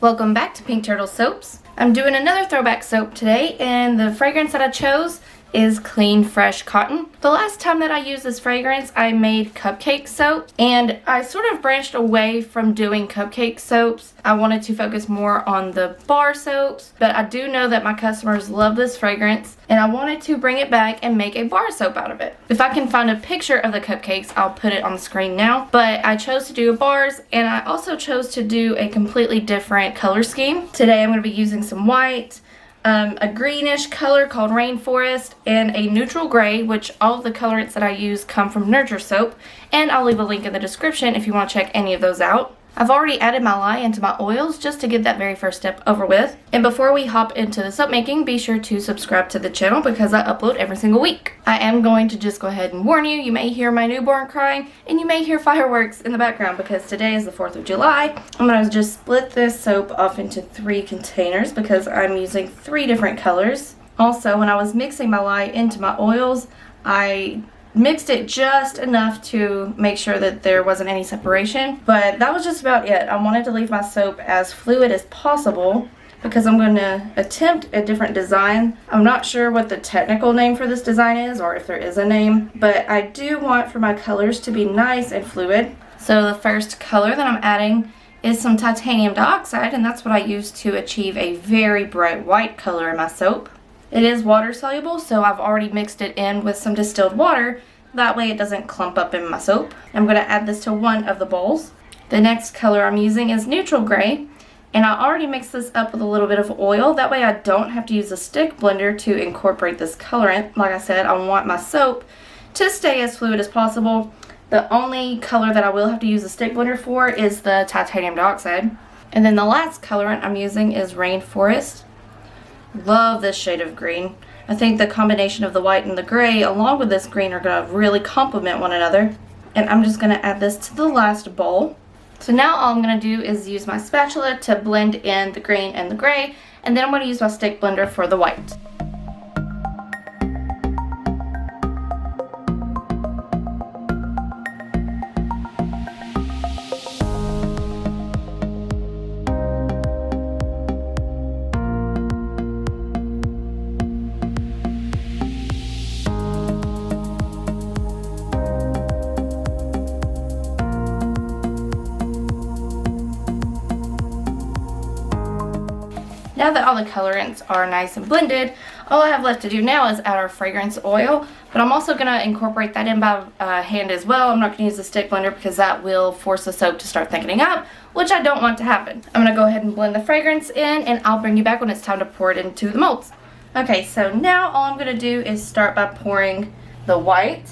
Welcome back to Pink Turtle Soaps. I'm doing another throwback soap today, and the fragrance that I chose is Clean Fresh Cotton. The last time that I used this fragrance, I made cupcake soap, and I sort of branched away from doing cupcake soaps. I wanted to focus more on the bar soaps, but I do know that my customers love this fragrance, and I wanted to bring it back and make a bar soap out of it. If I can find a picture of the cupcakes, I'll put it on the screen now, but I chose to do bars, and I also chose to do a completely different color scheme. Today I'm going to be using some white, a greenish color called Rainforest, and a neutral gray, which all of the colorants that I use come from Nurture Soap, and I'll leave a link in the description if you want to check any of those out. I've already added my lye into my oils just to get that very first step over with. And before we hop into the soap making, be sure to subscribe to the channel because I upload every single week. I am going to just go ahead and warn you, you may hear my newborn crying and you may hear fireworks in the background because today is the 4th of July. I'm going to just split this soap off into 3 containers because I'm using 3 different colors. Also, when I was mixing my lye into my oils, I mixed it just enough to make sure that there wasn't any separation, but that was just about it. I wanted to leave my soap as fluid as possible because I'm going to attempt a different design. I'm not sure what the technical name for this design is or if there is a name, but I do want for my colors to be nice and fluid. So the first color that I'm adding is some titanium dioxide, and that's what I use to achieve a very bright white color in my soap. It is water soluble, so I've already mixed it in with some distilled water. That way it doesn't clump up in my soap. I'm going to add this to one of the bowls. The next color I'm using is neutral gray, and I already mixed this up with a little bit of oil. That way I don't have to use a stick blender to incorporate this colorant. Like I said, I want my soap to stay as fluid as possible. The only color that I will have to use a stick blender for is the titanium dioxide. And then the last colorant I'm using is Rainforest. Love this shade of green. I think the combination of the white and the gray along with this green are going to really complement one another. And I'm just going to add this to the last bowl. So now all I'm going to do is use my spatula to blend in the green and the gray, and then I'm going to use my stick blender for the white. Now that all the colorants are nice and blended, all I have left to do now is add our fragrance oil, but I'm also going to incorporate that in by hand as well. I'm not going to use the stick blender because that will force the soap to start thickening up, which I don't want to happen. I'm going to go ahead and blend the fragrance in, and I'll bring you back when it's time to pour it into the molds. Okay, so now all I'm going to do is start by pouring the white,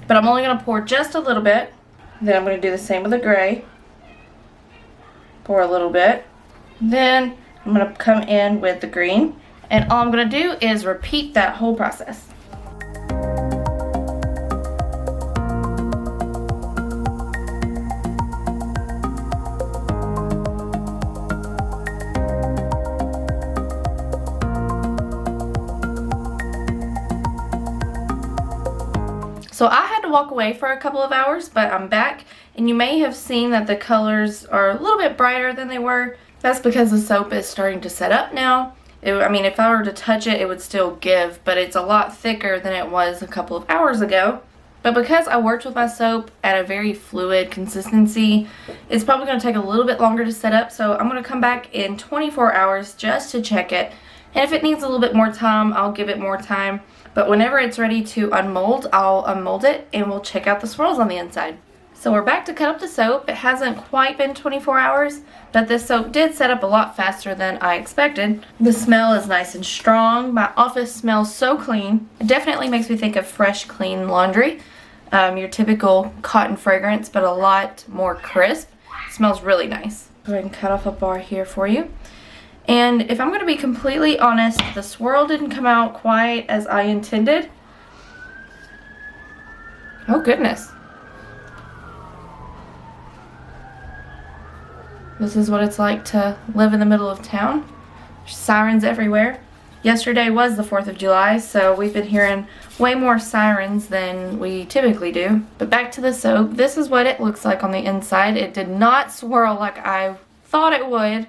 but I'm only going to pour just a little bit. Then I'm going to do the same with the gray. Pour a little bit. Then I'm going to come in with the green, and all I'm going to do is repeat that whole process. So I had to walk away for a couple of hours, but I'm back, and you may have seen that the colors are a little bit brighter than they were. That's because the soap is starting to set up now. I mean, if I were to touch it, it would still give, but it's a lot thicker than it was a couple of hours ago. But because I worked with my soap at a very fluid consistency, it's probably going to take a little bit longer to set up, so I'm going to come back in 24 hours just to check it. And if it needs a little bit more time, I'll give it more time. But whenever it's ready to unmold, I'll unmold it, and we'll check out the swirls on the inside. So we're back to cut up the soap. It hasn't quite been 24 hours, but this soap did set up a lot faster than I expected. The smell is nice and strong. My office smells so clean. It definitely makes me think of fresh, clean laundry. Your typical cotton fragrance, but a lot more crisp. It smells really nice. Go ahead and cut off a bar here for you. And if I'm going to be completely honest, the swirl didn't come out quite as I intended. Oh goodness. This is what it's like to live in the middle of town. There's sirens everywhere. Yesterday was the 4th of July, so we've been hearing way more sirens than we typically do. But back to the soap. This is what it looks like on the inside. It did not swirl like I thought it would.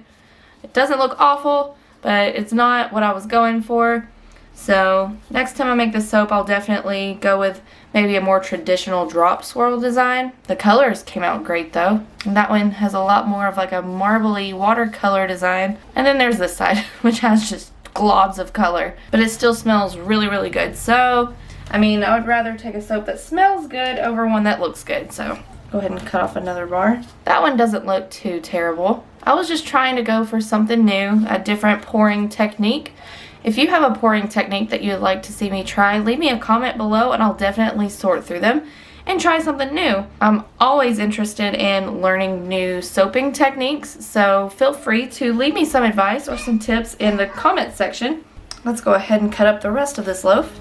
Doesn't look awful, but it's not what I was going for. So next time I make this soap, I'll definitely go with maybe a more traditional drop swirl design. The colors came out great though. And that one has a lot more of like a marbly watercolor design. And then there's this side, which has just globs of color. But it still smells really, really good. So, I mean, I would rather take a soap that smells good over one that looks good. So, go ahead and cut off another bar. That one doesn't look too terrible. I was just trying to go for something new, a different pouring technique. If you have a pouring technique that you'd like to see me try, leave me a comment below and I'll definitely sort through them and try something new. I'm always interested in learning new soaping techniques, so feel free to leave me some advice or some tips in the comment section. Let's go ahead and cut up the rest of this loaf.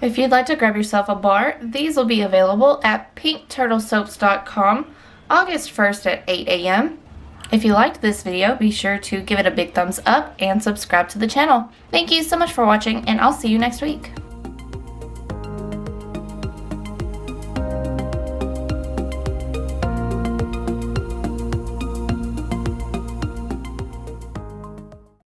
If you'd like to grab yourself a bar, these will be available at pinkturtlesoaps.com August 1st at 8 a.m. If you liked this video, be sure to give it a big thumbs up and subscribe to the channel. Thank you so much for watching, and I'll see you next week.